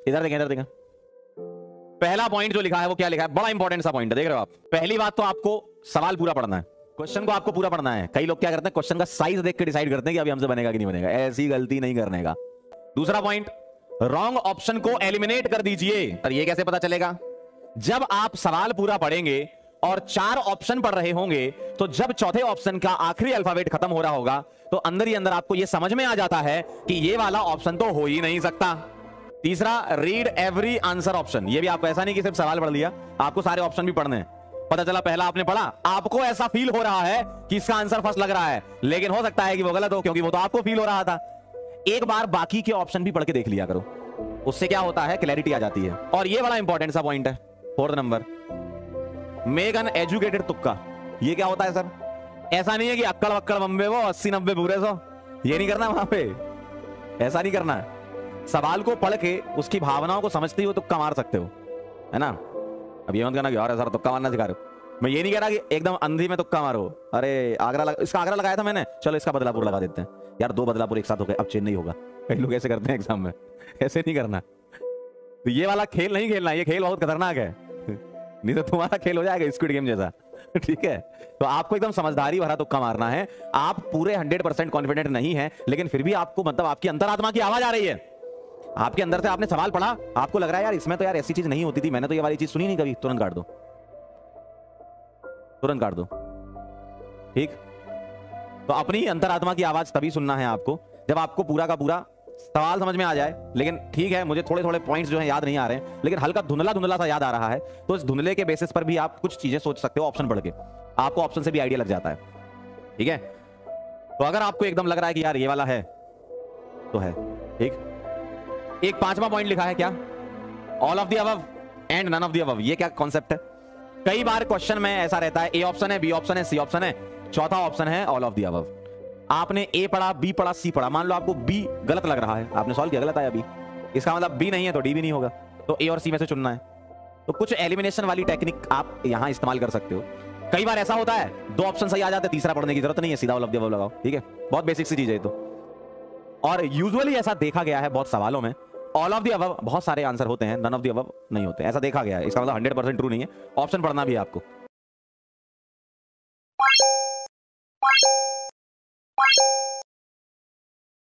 इधर देखें, इधर देखें। पहला पॉइंट जो लिखा है वो क्या लिखा है, बड़ा इंपॉर्टेंट सा पॉइंट है, देख रहे हो आप। पहली बात तो आपको सवाल पूरा पढ़ना है, क्वेश्चन को आपको पूरा पढ़ना है। कई लोग क्या करते हैं, क्वेश्चन का साइज देख के डिसाइड करते हैं कि अभी हमसे बनेगा कि नहीं बनेगा, ऐसी गलती नहीं करने का। दूसरा पॉइंट, रॉन्ग ऑप्शन को एलिमिनेट कर दीजिए। और ये कैसे पता चलेगा, जब आप सवाल पूरा पढ़ेंगे और 4 ऑप्शन पढ़ रहे होंगे, तो जब चौथे ऑप्शन का आखिरी अल्फाबेट खत्म हो रहा होगा, तो अंदर ही अंदर आपको यह समझ में आ जाता है कि ये वाला ऑप्शन तो हो ही नहीं सकता। तीसरा, रीड एवरी आंसर ऑप्शन। ये भी आपको ऐसा नहीं कि सिर्फ सवाल पढ़ लिया, आपको सारे ऑप्शन भी पढ़ने हैं। पता चला पहला आपने पढ़ा, आपको ऐसा फील हो रहा है कि इसका आंसर फर्स्ट लग रहा है, लेकिन हो सकता है कि वो गलत हो, क्योंकि वो तो आपको फील हो रहा था। एक बार बाकी के ऑप्शन भी पढ़ के देख लिया करो, उससे क्या होता है, क्लैरिटी आ जाती है। और ये बड़ा इंपॉर्टेंट सा पॉइंट है, 4th number, make an educated तुक्का। ये क्या होता है सर, ऐसा नहीं है कि अक्कड़ वक्कड़ बम्बे वो 80-90 पूरे 100, ये नहीं करना वहां पे, ऐसा नहीं करना है। सवाल को पढ़ के उसकी भावनाओं को समझते ही वो तुक्का मार सकते हो, है ना। अब ये मत कहना कि यार सर तुक्का मारना सिखा रहे हो, मैं ये नहीं कह रहा कि एकदम अंधी में तुक्का मारो। अरे इसका आगरा लगाया था मैंने, चलो इसका बदलापुर लगा देते हैं, यार 2 बदलापुर एक साथ हो गए, अब चेन्नई होगा। कई लोग ऐसे करते हैं एग्जाम में, ऐसे नहीं करना। तो ये वाला खेल नहीं खेलना, ये खेल बहुत खतरनाक है, नहीं तो तुम्हारा खेल हो जाएगा स्क्विड गेम जैसा। ठीक है, तो आपको एकदम समझदारी भरा तुक्का मारना है। आप पूरे 100% कॉन्फिडेंट नहीं है, लेकिन फिर भी आपको मतलब आपकी अंतरात्मा की आवाज आ रही है, आपके अंदर से आपने सवाल पढ़ा, आपको लग रहा है यार इसमें तो यार ऐसी चीज नहीं होती थी, मैंने तो ये वाली चीज सुनी नहीं कभी, तुरंत काट दो, तुरंत काट दो। ठीक, तो अपनी अंतरात्मा की आवाज तभी सुनना है आपको जब आपको पूरा का पूरा सवाल समझ में आ जाए। लेकिन ठीक है, मुझे थोड़े थोड़े पॉइंट्स जो है याद नहीं आ रहे हैं, लेकिन हल्का धुंधला धुंधला सा याद आ रहा है, तो इस धुंधले के बेसिस पर भी आप कुछ चीजें सोच सकते हो। ऑप्शन पढ़ के आपको ऑप्शन से भी आइडिया लग जाता है। ठीक है, तो अगर आपको एकदम लग रहा है कि यार ये वाला है तो है। ठीक, एक 5वां पॉइंट लिखा है क्या, all of the above and none of the above. ये क्या कॉन्सेप्ट है, कई बार क्वेश्चन में ऐसा रहता है, ए ऑप्शन है, बी ऑप्शन है, सी ऑप्शन है, चौथा ऑप्शन है ऑल ऑफ द अबव। आपने ए पढ़ा, बी पढ़ा, सी पढ़ा, मान लो आपको बी गलत लग रहा है, आपने सॉल्व किया गलत आया बी, इसका मतलब बी नहीं है तो डी भी नहीं होगा, तो ए और सी में से चुनना है। तो कुछ एलिमिनेशन वाली टेक्निक आप यहां इस्तेमाल कर सकते हो। कई बार ऐसा होता है 2 ऑप्शन सही आ जाते हैं, तीसरा पढ़ने की जरूरत नहीं है, सीधा ऑल ऑफ द अबव लगाओ। ठीक है, बहुत बेसिक सी चीज है तो। और यूजुअली ऐसा देखा गया है बहुत सवालों में, ऑल ऑफ द अबव बहुत सारे आंसर होते हैं, नन ऑफ द अबव नहीं होते, ऐसा देखा गया है। इसका मतलब 100% ट्रू नहीं है, ऑप्शन पढ़ना भी है आपको।